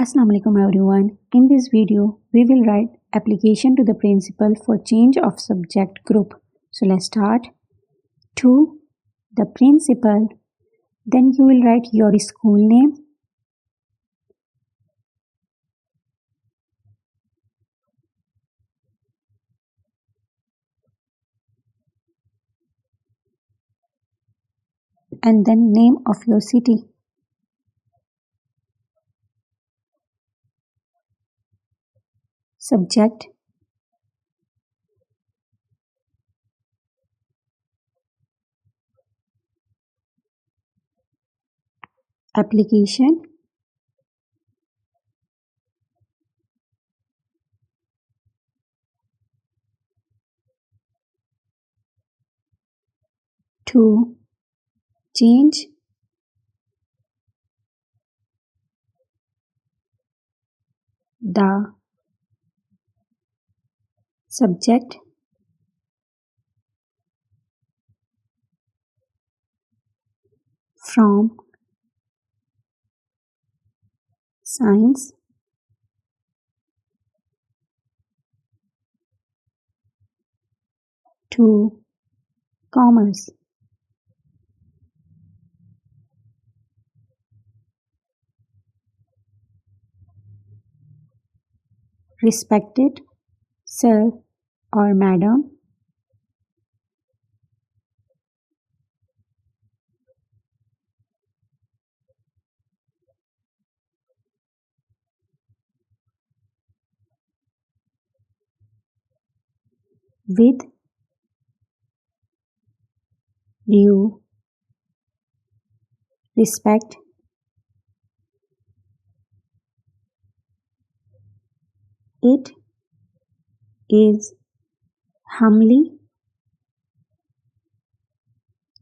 Assalamu alaikum everyone. In this video, we will write application to the principal for change of subject group. So let's start. To the principal, then you will write your school name, and then name of your city. Subject, application, to change, the subject, from science to commerce. Respected sir or madam, with due respect, it is humbly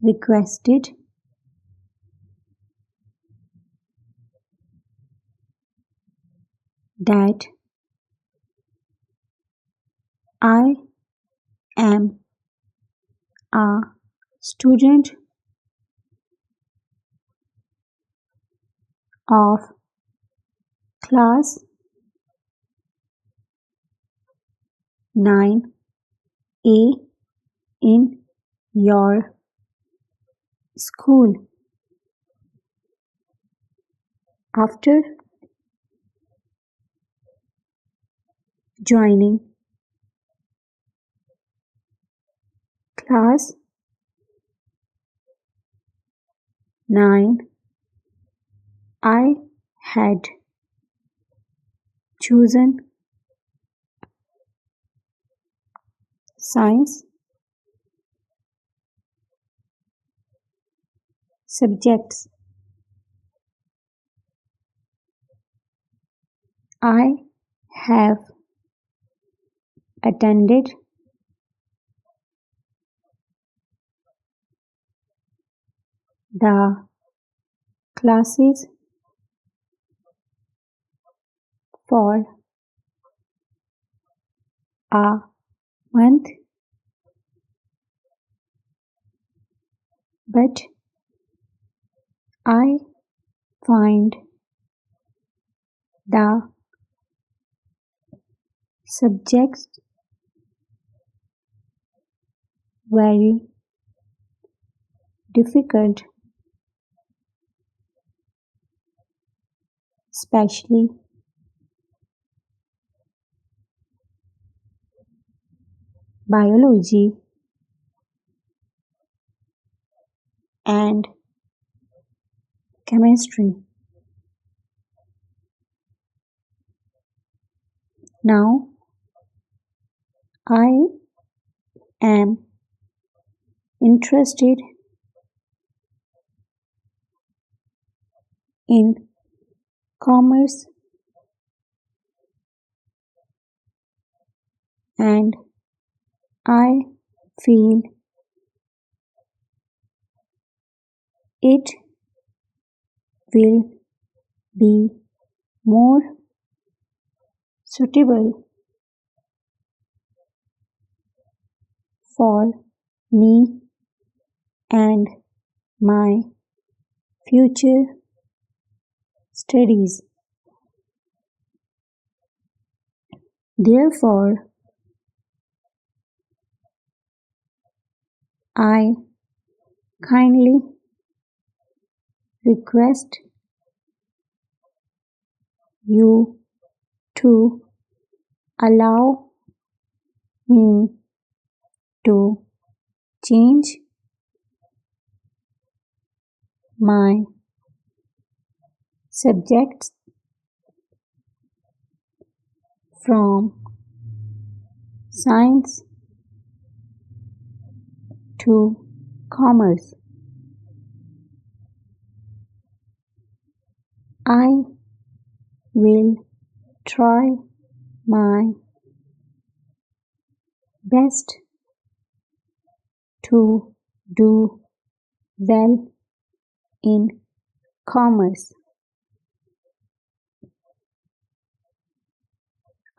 requested that I am a student of class 9A in your school. After joining class 9, I had chosen science subjects. I have attended the classes for a month, but I find the subjects very difficult, especially biology and chemistry. Now I am interested in commerce and I feel it will be more suitable for me and my future studies. Therefore, I kindly request you to allow me to change my subjects from science to commerce. I will try my best to do well in commerce.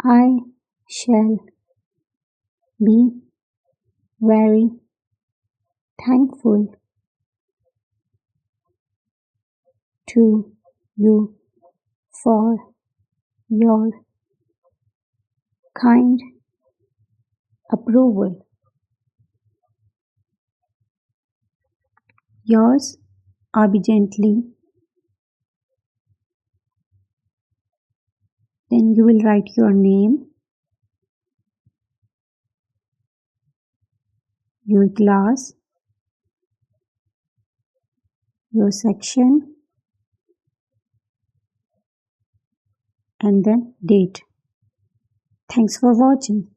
I shall be very thankful to you for your kind approval. Yours obediently. Then you will write your name, your class, your section, and then date. Thanks for watching.